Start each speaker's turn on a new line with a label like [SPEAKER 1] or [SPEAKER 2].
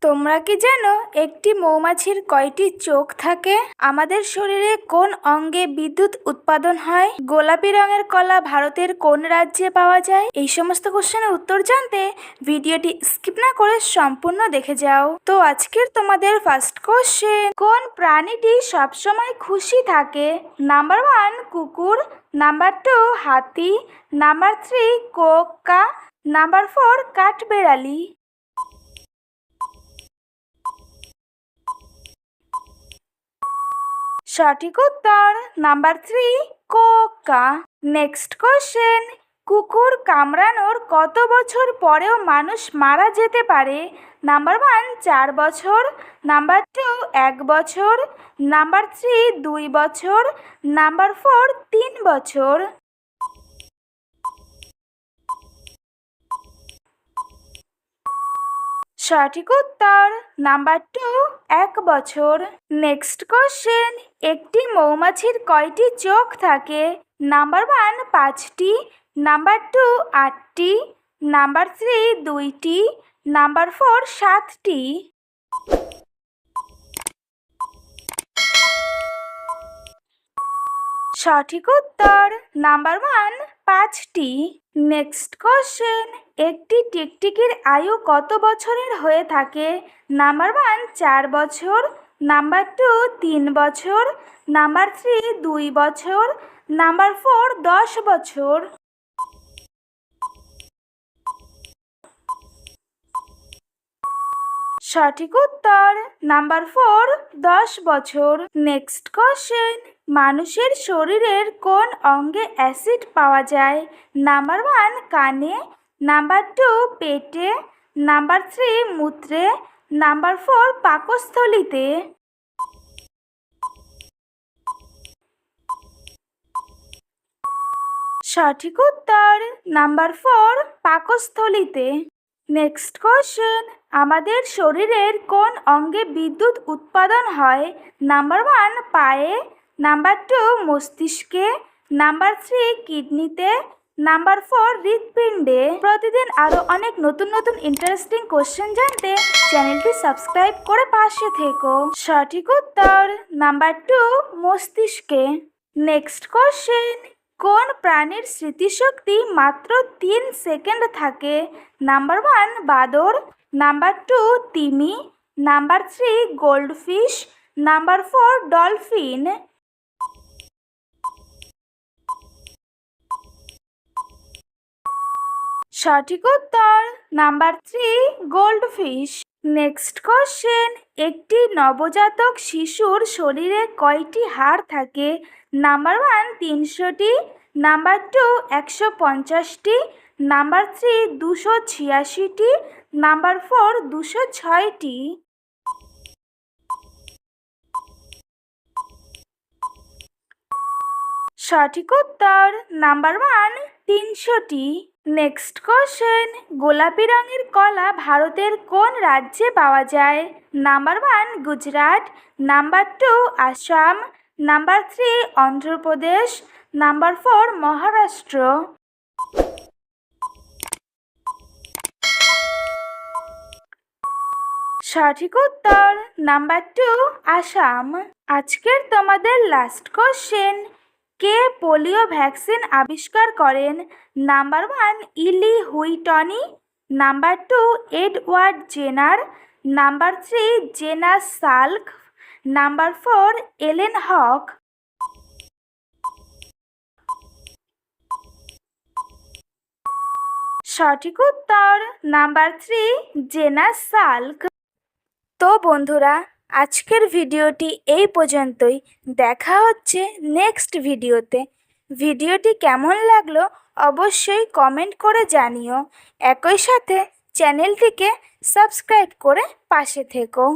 [SPEAKER 1] তোমরা কি জানো একটি মৌমাছির কয়টি চোখ থাকে? আমাদের শরীরে কোন অঙ্গে বিদ্যুৎ উৎপাদন হয়? গোলাপি রঙের কলা ভারতের কোন রাজ্যে পাওয়া যায়? এই সমস্ত কোশ্চেনের উত্তর জানতে ভিডিওটি স্কিপ না করে সম্পূর্ণ দেখে যাও। তো আজকের তোমাদের ফার্স্ট কোশ্চেন, কোন প্রাণীটি সবসময় খুশি থাকে? নাম্বার 1 কুকুর, নাম্বার 2 হাতি, নাম্বার 3 কাক, নাম্বার 4 কাঠবেড়ালি। সঠিক উত্তর নাম্বার 3 কোকা। নেক্সট কোশ্চেন, কুকুর কামড়ানোর কত বছর পরেও মানুষ মারা যেতে পারে? নাম্বার 1 4 বছর, নাম্বার 2 1 বছর, নাম্বার 3 2 বছর, নাম্বার 4 3 বছর। সঠিক উত্তর নাম্বার 2 1 বছর। নেক্সট কোশ্চেন, একটি মৌমাছির কয়টি চোখ থাকে? নাম্বার 1 5টি, নাম্বার 2 8টি, নাম্বার 3 2টি, নাম্বার 4 7টি। সঠিক উত্তর নাম্বার 1 5টি। নেক্সট কোশ্চেন, একটি টিকটিকির আয়ু কত বছরের হয়ে থাকে? নাম্বার 1 4 বছর, নাম্বার 2 3 বছর, নাম্বার 3 2 বছর, নাম্বার 4 10 বছর। সঠিক উত্তর নাম্বার 4 10 বছর। নেক্সট কোশ্চেন, মানুষের শরীরের কোন অঙ্গে অ্যাসিড পাওয়া যায়? নাম্বার 1 কানে, নাম্বার 2 পেটে, নাম্বার 3 মূত্রে, নাম্বার 4 পাকস্থলীতে। সঠিক উত্তর নাম্বার 4 পাকস্থলীতে। নেক্সট কোশ্চেন, আমাদের শরীরের কোন অঙ্গে বিদ্যুৎ উৎপাদন হয়? নাম্বার 1 পায়ে, নাম্বার 2 মস্তিষ্কে, নাম্বার 3 কিডনিতে, নাম্বার 4 হৃৎপিণ্ডে। প্রতিদিন আরও অনেক নতুন নতুন ইন্টারেস্টিং কোশ্চেন জানতে চ্যানেলটি সাবস্ক্রাইব করে পাশে থেকো। সঠিক উত্তর নাম্বার 2 মস্তিষ্কে। নেক্সট কোশ্চেন, কোন প্রাণীর স্মৃতিশক্তি মাত্র 3 সেকেন্ড থাকে? নাম্বার 1 বাদর, নাম্বার 2 তিমি, নাম্বার 3 গোল্ডফিশ, নাম্বার 4 ডলফিন। সঠিক উত্তর নাম্বার 3 গোল্ডফিশ। নেক্সট কোশ্চেন, একটি নবজাতক শিশুর শরীরে কয়টি হাড় থাকে? নাম্বার 1 300টি, নাম্বার 2 150টি, নাম্বার 3 286টি, নাম্বার 4 206টি। সঠিক উত্তর নাম্বার 1 300টি। নেক্সট কোশ্চেন, গোলাপি রঙের কলা ভারতের কোন রাজ্যে পাওয়া যায়? Number 1 Gujarat, number 2 Assam, number 3 Andhra Pradesh, number 4 Maharashtra. সঠিক উত্তর নাম্বার 2 আসাম। আজকের তোমাদের লাস্ট কোশ্চেন, কে পোলিও ভ্যাকসিন আবিষ্কার করেন? Number 1 Eli Whitney, number 2 Edward Jenner, number 3 Jonas Salk, number 4 Ellen হক। সঠিক উত্তর নাম্বার 3 জেনাস সাল্ক। তো বন্ধুরা, আজকের ভিডিওটি এই পর্যন্তই। দেখা হচ্ছে নেক্সট ভিডিওতে। ভিডিওটি কেমন লাগলো অবশ্যই কমেন্ট করে জানিও। একই সাথে চ্যানেলটিকে সাবস্ক্রাইব করে পাশে থেকো।